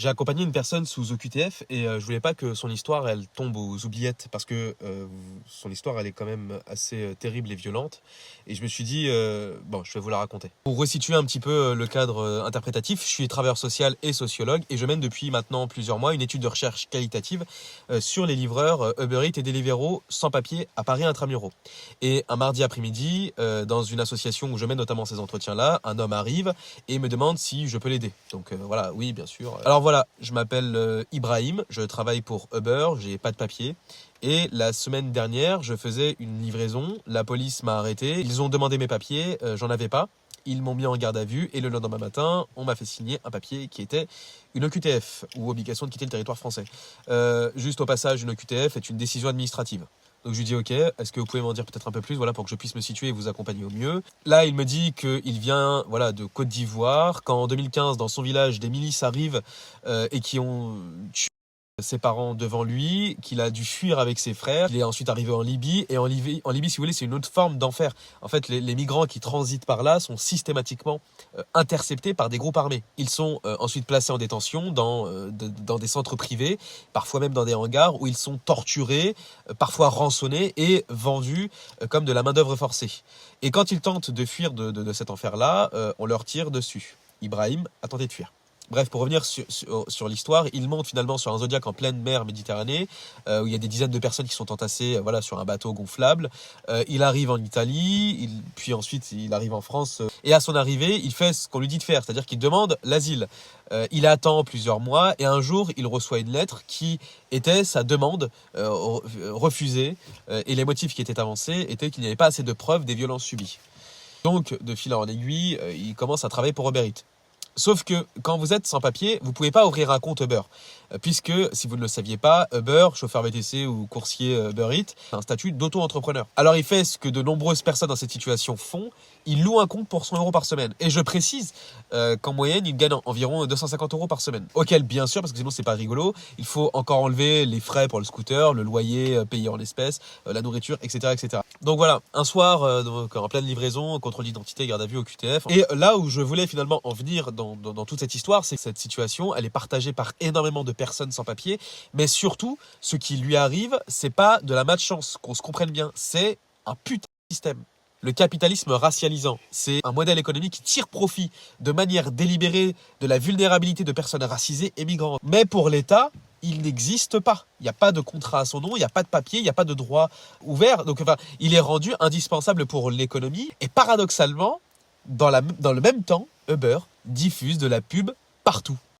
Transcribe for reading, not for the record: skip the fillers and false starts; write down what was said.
J'ai accompagné une personne sous OQTF et je voulais pas que son histoire elle tombe aux oubliettes parce que son histoire elle est quand même assez terrible et violente et je me suis dit bon je vais vous la raconter. Pour resituer un petit peu le cadre interprétatif, je suis travailleur social et sociologue et je mène depuis maintenant plusieurs mois une étude de recherche qualitative sur les livreurs Uber Eats et Deliveroo sans papier à Paris intramuros. Et un mardi après-midi, dans une association où je mène notamment ces entretiens-là, un homme arrive et me demande si je peux l'aider. Donc voilà, oui bien sûr. Alors voilà, je m'appelle Ibrahim, je travaille pour Uber, j'ai pas de papier. Et la semaine dernière, je faisais une livraison, la police m'a arrêté, ils ont demandé mes papiers, j'en avais pas. Ils m'ont mis en garde à vue et le lendemain matin, on m'a fait signer un papier qui était une OQTF, ou obligation de quitter le territoire français. Juste au passage, une OQTF est une décision administrative. Donc je lui dis ok, est-ce que vous pouvez m'en dire peut-être un peu plus, voilà, pour que je puisse me situer et vous accompagner au mieux. Là, il me dit qu'il vient de Côte d'Ivoire, qu'en 2015, dans son village, des milices arrivent et qui ont tué ses parents devant lui, qu'il a dû fuir avec ses frères. Il est ensuite arrivé en Libye, et en Libye, si vous voulez, c'est une autre forme d'enfer. En fait, les migrants qui transitent par là sont systématiquement interceptés par des groupes armés. Ils sont ensuite placés en détention dans des centres privés, parfois même dans des hangars, où ils sont torturés, parfois rançonnés et vendus comme de la main-d'œuvre forcée. Et quand ils tentent de fuir de cet enfer-là, on leur tire dessus. Ibrahim a tenté de fuir. Bref, pour revenir sur l'histoire, il monte finalement sur un Zodiac en pleine mer Méditerranée, où il y a des dizaines de personnes qui sont entassées sur un bateau gonflable. Il arrive en Italie, puis ensuite il arrive en France. Et à son arrivée, il fait ce qu'on lui dit de faire, c'est-à-dire qu'il demande l'asile. Il attend plusieurs mois et un jour, il reçoit une lettre qui était sa demande refusée. Et les motifs qui étaient avancés étaient qu'il n'y avait pas assez de preuves des violences subies. Donc, de fil en aiguille, il commence à travailler pour Uber Eats. Sauf que quand vous êtes sans papier, vous ne pouvez pas ouvrir un compte Uber. Puisque, si vous ne le saviez pas, Uber, chauffeur VTC ou coursier Uber Eats, a un statut d'auto-entrepreneur. Alors il fait ce que de nombreuses personnes dans cette situation font, il loue un compte pour 100 € par semaine. Et je précise qu'en moyenne, il gagne environ 250 € par semaine. Auquel, bien sûr, parce que sinon c'est pas rigolo, il faut encore enlever les frais pour le scooter, le loyer payé en espèces, la nourriture, etc., etc. Donc voilà, un soir, en pleine livraison, contrôle d'identité, garde à vue au QTF. Et là où je voulais finalement en venir dans toute cette histoire, c'est que cette situation, elle est partagée par énormément de personnes sans papier, mais surtout, ce qui lui arrive, c'est pas de la malchance, qu'on se comprenne bien, c'est un putain de système. Le capitalisme racialisant, c'est un modèle économique qui tire profit de manière délibérée de la vulnérabilité de personnes racisées et migrantes. Mais pour l'État, il n'existe pas. Il n'y a pas de contrat à son nom, il n'y a pas de papier, il n'y a pas de droit ouvert. Donc, il est rendu indispensable pour l'économie. Et paradoxalement, dans le même temps, Uber diffuse de la pub partout.